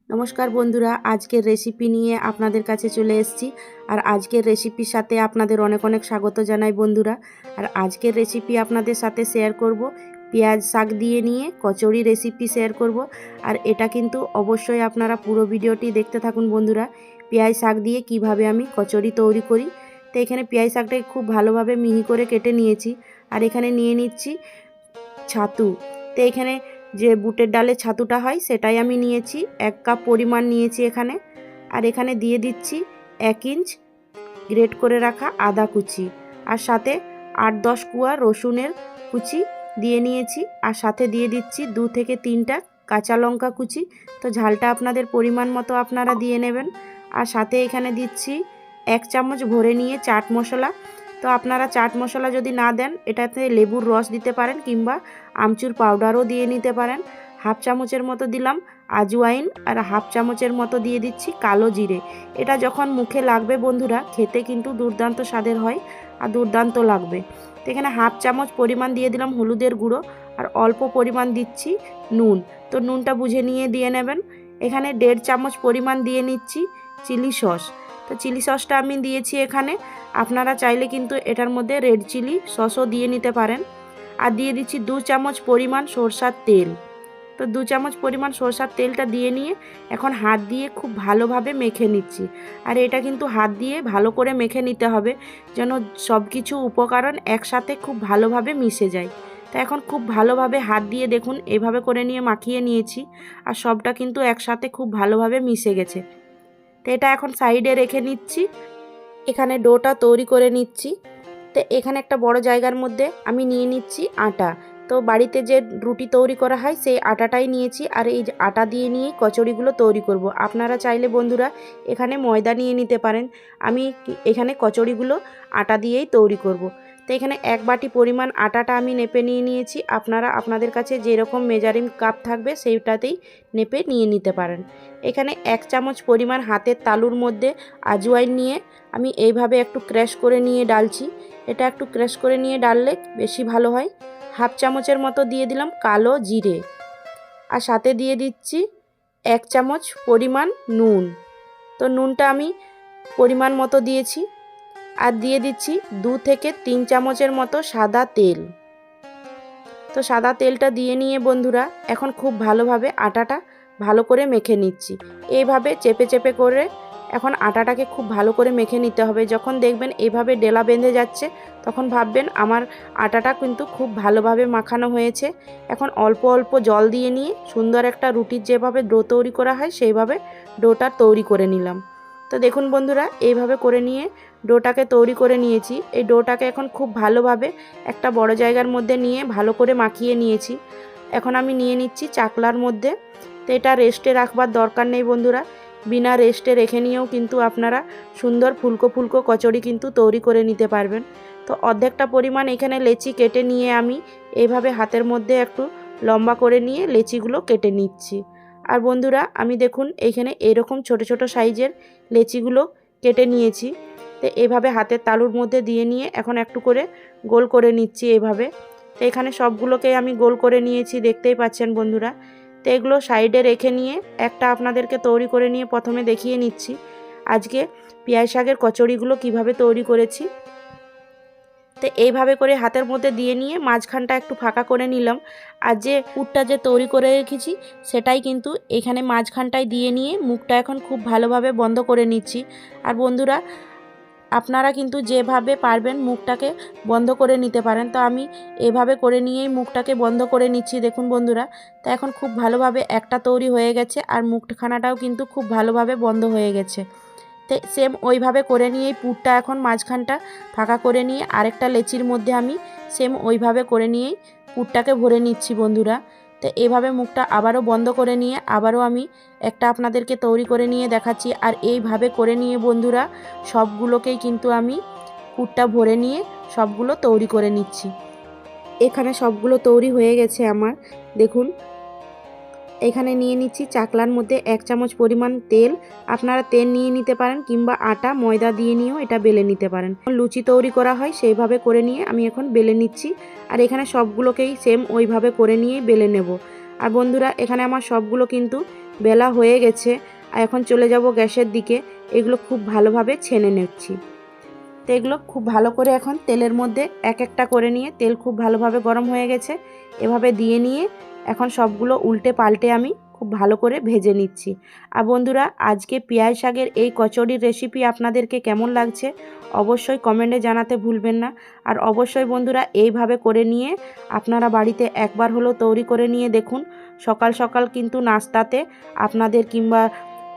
নমস্কার বন্ধুরা, আজকের রেসিপি নিয়ে আপনাদের কাছে চলে এসেছি। আর আজকের রেসিপির সাথে আপনাদের অনেক অনেক স্বাগত জানাই বন্ধুরা। আর আজকের রেসিপি আপনাদের সাথে শেয়ার করব পেঁয়াজ শাক দিয়ে নিয়ে কচুরি রেসিপি শেয়ার করব। আর এটা কিন্তু অবশ্যই আপনারা পুরো ভিডিওটি দেখতে থাকুন বন্ধুরা। পেঁয়াজ শাক দিয়ে কিভাবে আমি কচুরি তৈরি করি। তো এখানে পেঁয়াজ শাকটাকে খুব ভালোভাবে মিহি করে কেটে নিয়েছি। আর এখানে নিয়ে নিচ্ছি ছাতু। তো এখানে যে বুটের ডালের ছাতুটা হয় সেটাই আমি নিয়েছি, 1 কাপ পরিমাণ নিয়েছি এখানে। আর এখানে দিয়ে দিচ্ছি 1 ইঞ্চ গ্রেট করে রাখা আদা কুচি, আর সাথে 8-10 কোয়া রসুনের কুচি দিয়ে নিয়েছি। আর সাথে দিয়ে দিচ্ছি 2 থেকে 3টা কাঁচা লঙ্কা কুচি। তো ঝালটা আপনাদের পরিমাণ মতো আপনারা দিয়ে নেবেন। আর সাথে এখানে দিচ্ছি 1 চামচ ভরে নিয়ে চাট মশলা। তো আপনারা চাট মশলা যদি না দেন, এটাতে লেবুর রস দিতে পারেন কিংবা আমচুর পাউডারও দিয়ে নিতে পারেন। 1/2 চামচের মতো দিলাম আজওয়াইন, আর 1/2 চামচের মতো দিয়ে দিচ্ছি কালো জিরে। এটা যখন মুখে লাগবে বন্ধুরা, খেতে কিন্তু দুর্দান্ত স্বাদের হয় আর দুর্দান্ত লাগবে। তো এখানে 1/2 চামচ পরিমাণ দিয়ে দিলাম হলুদের গুঁড়ো, আর অল্প পরিমাণ দিচ্ছি নুন। তো নুনটা বুঝে নিয়ে দিয়ে নেবেন। এখানে 1.5 চামচ পরিমাণ দিয়ে নিচ্ছি চিলি সস। তো চিলি সসটা আমি দিয়েছি এখানে। আপনারা চাইলে কিন্তু এটার মধ্যে রেড চিলি সসও দিয়ে নিতে পারেন। আর দিয়ে দিচ্ছি 2 চামচ পরিমাণ সরষার তেল। তো 2 চামচ পরিমাণ সরষার তেলটা দিয়ে নিয়ে এখন হাত দিয়ে খুব ভালোভাবে মেখে নিচ্ছি। আর এটা কিন্তু হাত দিয়ে ভালো করে মেখে নিতে হবে, যেন সব কিছু উপকরণ একসাথে খুব ভালোভাবে মিশে যায়। তো এখন খুব ভালোভাবে হাত দিয়ে দেখুন এভাবে করে নিয়ে মাখিয়ে নিয়েছি, আর সবটা কিন্তু একসাথে খুব ভালোভাবে মিশে গেছে। তো এটা এখন সাইডে রেখে নিচ্ছি। এখানে ডোটা তৈরি করে নিচ্ছি। তো এখানে একটা বড় জায়গার মধ্যে আমি নিয়ে নিচ্ছি আটা। তো বাড়িতে যে রুটি তৈরি করা হয় সেই আটাটাই নিয়েছি। আর এই আটা দিয়ে নিয়ে কচুরিগুলো তৈরি করব। আপনারা চাইলে বন্ধুরা এখানে ময়দা নিয়ে নিতে পারেন। আমি এখানে কচুরিগুলো আটা দিয়েই তৈরি করব। তো এখানে 1 বাটি পরিমাণ আটাটা আমি নেপে নিয়ে নিয়েছি। আপনারা আপনাদের কাছে যেরকম মেজারিং কাপ থাকবে সেইটাতেই নেপে নিয়ে নিতে পারেন। এখানে 1 চামচ পরিমাণ হাতের তালুর মধ্যে আজওয়াইন নিয়ে আমি এইভাবে একটু ক্র্যাশ করে নিয়ে ডালছি। এটা একটু ক্র্যাশ করে নিয়ে ডাললে বেশি ভালো হয়। 1/2 চামচের মতো দিয়ে দিলাম কালো জিরে, আর সাথে দিয়ে দিচ্ছি 1 চামচ পরিমাণ নুন। তো নুনটা আমি পরিমাণ মতো দিয়েছি। আর দিয়ে দিচ্ছি 2 থেকে 3 চামচের মতো সাদা তেল। তো সাদা তেলটা দিয়ে নিয়ে বন্ধুরা এখন খুব ভালোভাবে আটাটা ভালো করে মেখে নিচ্ছি। এইভাবে চেপে চেপে করে এখন আটাটাকে খুব ভালো করে মেখে নিতে হবে। যখন দেখবেন এইভাবে ডেলা বেঁধে যাচ্ছে, তখন ভাববেন আমার আটাটা কিন্তু খুব ভালোভাবে মাখানো হয়েছে। এখন অল্প অল্প জল দিয়ে নিয়ে সুন্দর একটা রুটির যেভাবে ডো তৈরি করা হয় সেইভাবে ডোটা তৈরি করে নিলাম। তো দেখুন বন্ধুরা এইভাবে করে নিয়ে ডোটাকে তৈরি করে নিয়েছি। এই ডোটাকে এখন খুব ভালোভাবে একটা বড় জায়গার মধ্যে নিয়ে ভালো করে মাখিয়ে নিয়েছি। এখন আমি নিয়ে নিচ্ছি চাকলার মধ্যে। তো এটা রেস্টে রাখবার দরকার নেই বন্ধুরা, বিনা রেস্টে রেখে নিয়েও কিন্তু আপনারা সুন্দর ফুলকো ফুলকো কচুরি কিন্তু তৈরি করে নিতে পারবেন। তো অর্ধেকটা পরিমাণ এখানে লেচি কেটে নিয়ে আমি এইভাবে হাতের মধ্যে একটু লম্বা করে নিয়ে লেচিগুলো কেটে নিচ্ছি। আর বন্ধুরা আমি দেখুন এইখানে এরকম ছোট ছোট সাইজের লেচিগুলো কেটে নিয়েছি। তো এভাবে হাতের তালুর মধ্যে দিয়ে নিয়ে এখন একটু করে গোল করে নিচ্ছি এভাবে। তো এখানে সবগুলোকে আমি গোল করে নিয়েছি, দেখতেই পাচ্ছেন বন্ধুরা। তো এগুলো সাইডে রেখে নিয়ে একটা আপনাদেরকে তৈরি করে নিয়ে প্রথমে দেখিয়ে নিচ্ছি আজকে পেঁয়াজ শাকের কচুরিগুলো কিভাবে তৈরি করেছি। তো এইভাবে করে হাতের মধ্যে দিয়ে নিয়ে মাঝখানটা একটু ফাঁকা করে নিলাম। আর যে পুরটা যে তৈরি করে রেখেছি সেটাই কিন্তু এখানে মাঝখানটায় দিয়ে নিয়ে মুখটা এখন খুব ভালোভাবে বন্ধ করে নিচ্ছি। আর বন্ধুরা আপনারা কিন্তু যেভাবে পারবেন মুখটাকে বন্ধ করে নিতে পারেন। তো আমি এভাবে করে নিয়েই মুখটাকে বন্ধ করে নিচ্ছি দেখুন বন্ধুরা। তো এখন খুব ভালোভাবে একটা তৈরি হয়ে গেছে, আর মুখখানাটাও কিন্তু খুব ভালোভাবে বন্ধ হয়ে গেছে। তো সেম ওইভাবে করে নিয়েই পুরটা এখন মাঝখানটা ফাঁকা করে নিয়ে আরেকটা লেচির মধ্যে আমি সেম ওইভাবে করে নিয়েই পুরটাকে ভরে নিচ্ছি বন্ধুরা। তো এভাবে মুখটা আবারও বন্ধ করে নিয়ে আবারও আমি একটা আপনাদেরকে তৈরি করে নিয়ে দেখাচ্ছি। আর এইভাবে করে নিয়ে বন্ধুরা সবগুলোকেই কিন্তু আমি পুরটা ভরে নিয়ে সবগুলো তৈরি করে নিচ্ছি। এখানে সবগুলো তৈরি হয়ে গেছে আমার, দেখুন। এখানে নিয়ে নিচ্ছি চাকলার মধ্যে 1 চামচ পরিমাণ তেল। আপনারা তেল নিয়ে নিতে পারেন কিংবা আটা ময়দা দিয়ে নিয়েও এটা বেলে নিতে পারেন। লুচি তৈরি করা হয় সেইভাবে করে নিয়ে আমি এখন বেলে নিচ্ছি। আর এখানে সবগুলোকেই সেম ওইভাবে করে নিয়েই বেলে নেব। আর বন্ধুরা এখানে আমার সবগুলো কিন্তু বেলা হয়ে গেছে। আর এখন চলে যাব গ্যাসের দিকে। এগুলো খুব ভালোভাবে ছেনে নিচ্ছি। তো এগুলো খুব ভালো করে এখন তেলের মধ্যে এক একটা করে নিয়ে, তেল খুব ভালোভাবে গরম হয়ে গেছে, এভাবে দিয়ে নিয়ে এখন সবগুলো উল্টে পাল্টে আমি খুব ভালো করে ভেজে নিচ্ছি। আর বন্ধুরা, আজকে পেঁয়াজ শাকের এই কচুরির রেসিপি আপনাদেরকে কেমন লাগছে অবশ্যই কমেন্টে জানাতে ভুলবেন না। আর অবশ্যই বন্ধুরা, এইভাবে করে নিয়ে আপনারা বাড়িতে একবার হলেও তৈরি করে নিয়ে দেখুন। সকাল সকাল কিন্তু নাস্তাতে আপনাদের কিংবা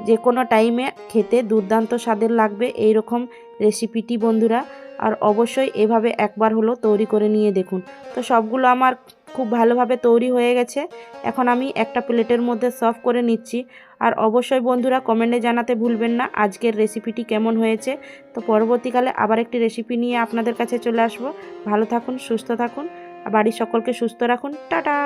যে কোনো টাইমে খেতে দুর্দান্ত স্বাদের লাগবে এই রকম রেসিপিটি বন্ধুরা। আর অবশ্যই এভাবে একবার হলো তৈরি করে নিয়ে দেখুন। তো সবগুলো আমার খুব ভালোভাবে তৈরি হয়ে গেছে। এখন আমি একটা প্লেটের মধ্যে সার্ভ করে নিচ্ছি। আর অবশ্যই বন্ধুরা, কমেন্টে জানাতে ভুলবেন না আজকের রেসিপিটি কেমন হয়েছে। তো পরবর্তীকালে আবার একটি রেসিপি নিয়ে আপনাদের কাছে চলে আসব। ভালো থাকুন, সুস্থ থাকুন, আর বাড়ির সকলকে সুস্থ রাখুন। টাটা।